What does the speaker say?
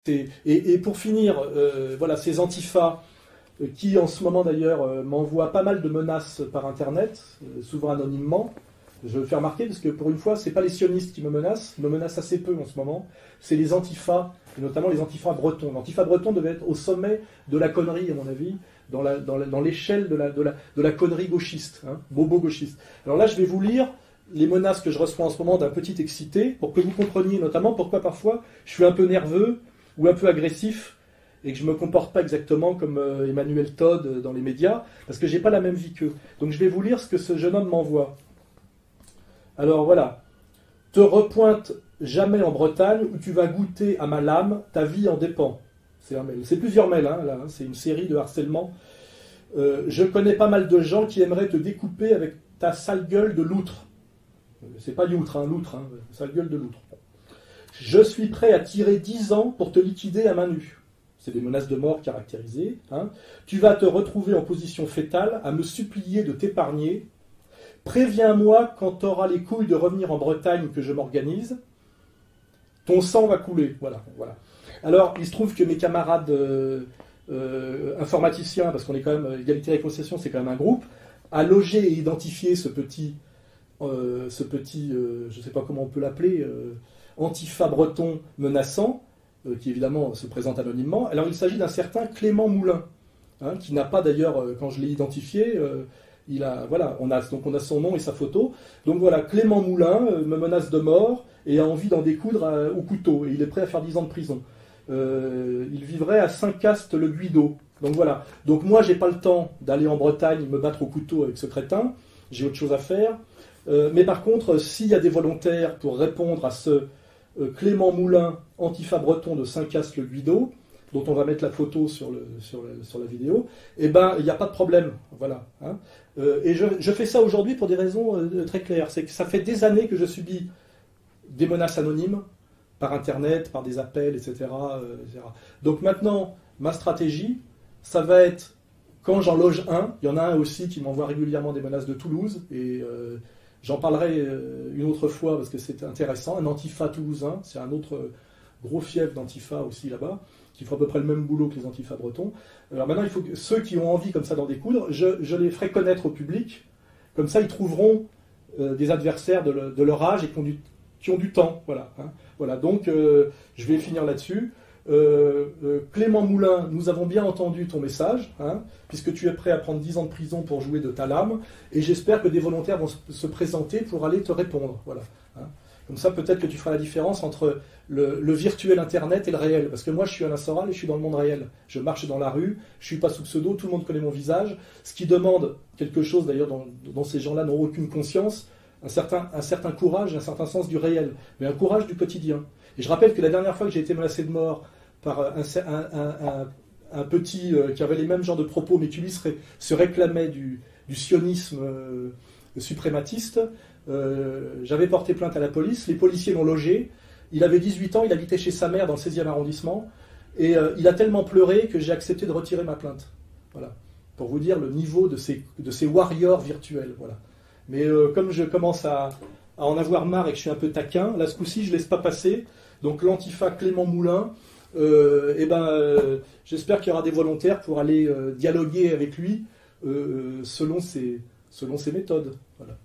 Et pour finir, voilà, ces antifas qui en ce moment d'ailleurs m'envoient pas mal de menaces par Internet, souvent anonymement. Je veux le faire remarquer parce que pour une fois, c'est pas les sionistes qui me menacent assez peu en ce moment, c'est les antifas, et notamment les antifas bretons. L'antifa breton devait être au sommet de la connerie, à mon avis, dans l'échelle de la connerie gauchiste, hein, bobo gauchiste. Alors là, je vais vous lire les menaces que je reçois en ce moment d'un petit excité, pour que vous compreniez notamment pourquoi parfois je suis un peu nerveux ou un peu agressif, et que je ne me comporte pas exactement comme Emmanuel Todd dans les médias, parce que je n'ai pas la même vie qu'eux. Donc je vais vous lire ce que ce jeune homme m'envoie. Alors voilà. Te repointe jamais en Bretagne où tu vas goûter à ma lame, ta vie en dépend. C'est un mail. C'est plusieurs mails, hein, là, hein, c'est une série de harcèlement. Je connais pas mal de gens qui aimeraient te découper avec ta sale gueule de loutre. C'est pas youtre, hein, loutre, hein, sale gueule de loutre. Je suis prêt à tirer 10 ans pour te liquider à main nue. C'est des menaces de mort caractérisées. Hein. Tu vas te retrouver en position fétale à me supplier de t'épargner. Préviens-moi quand tu auras les couilles de revenir en Bretagne que je m'organise. Ton sang va couler. Voilà, voilà. Alors, il se trouve que mes camarades informaticiens, parce qu'on est quand même, Égalité et Réconciliation, c'est quand même un groupe, a logé et identifié ce petit je ne sais pas comment on peut l'appeler, antifa breton menaçant, qui évidemment se présente anonymement. Alors il s'agit d'un certain Clément Moulin, hein, qui n'a pas d'ailleurs, quand je l'ai identifié, voilà, on a son nom et sa photo. Donc voilà, Clément Moulin me menace de mort et a envie d'en découdre au couteau, et il est prêt à faire 10 ans de prison. Il vivrait à Saint-Cast-le-Guido. Donc voilà. Donc moi, j'ai pas le temps d'aller en Bretagne me battre au couteau avec ce crétin. J'ai autre chose à faire. Mais par contre, s'il y a des volontaires pour répondre à ce Clément Moulin, antifa breton de Saint-Cast-le-Guido, dont on va mettre la photo sur la vidéo, eh ben, il n'y a pas de problème. Voilà. Hein. Et je fais ça aujourd'hui pour des raisons très claires. C'est que ça fait des années que je subis des menaces anonymes, par Internet, par des appels, etc. etc. Donc maintenant, ma stratégie, ça va être, quand j'en loge un, il y en a un aussi qui m'envoie régulièrement des menaces de Toulouse, et j'en parlerai une autre fois parce que c'est intéressant, un antifa toulousain, c'est un autre gros fief d'antifa aussi là-bas, qui font à peu près le même boulot que les antifas bretons. Alors maintenant, il faut que ceux qui ont envie comme ça d'en découdre, je les ferai connaître au public, comme ça ils trouveront des adversaires de leur âge et qui ont du temps. Voilà, hein. Voilà, donc je vais finir là-dessus. Clément Moulin, nous avons bien entendu ton message, hein, puisque tu es prêt à prendre 10 ans de prison pour jouer de ta lame, et j'espère que des volontaires vont se présenter pour aller te répondre. Voilà, hein. Comme ça, peut-être que tu feras la différence entre le virtuel Internet et le réel. Parce que moi, je suis Alain Soral et je suis dans le monde réel. Je marche dans la rue, je ne suis pas sous pseudo, tout le monde connaît mon visage, ce qui demande quelque chose, d'ailleurs, dont ces gens-là n'ont aucune conscience, un certain courage, un certain sens du réel, mais un courage du quotidien. Et je rappelle que la dernière fois que j'ai été menacé de mort par un petit qui avait les mêmes genres de propos, mais qui lui se réclamait du sionisme suprématiste, j'avais porté plainte à la police, les policiers l'ont logé, il avait 18 ans, il habitait chez sa mère dans le 16e arrondissement, et il a tellement pleuré que j'ai accepté de retirer ma plainte. Voilà. Pour vous dire le niveau de ces warriors virtuels. Voilà. Mais comme je commence à en avoir marre et que je suis un peu taquin, là ce coup-ci je ne laisse pas passer. Donc l'antifa Clément Moulin, j'espère qu'il y aura des volontaires pour aller dialoguer avec lui selon ses méthodes. Voilà.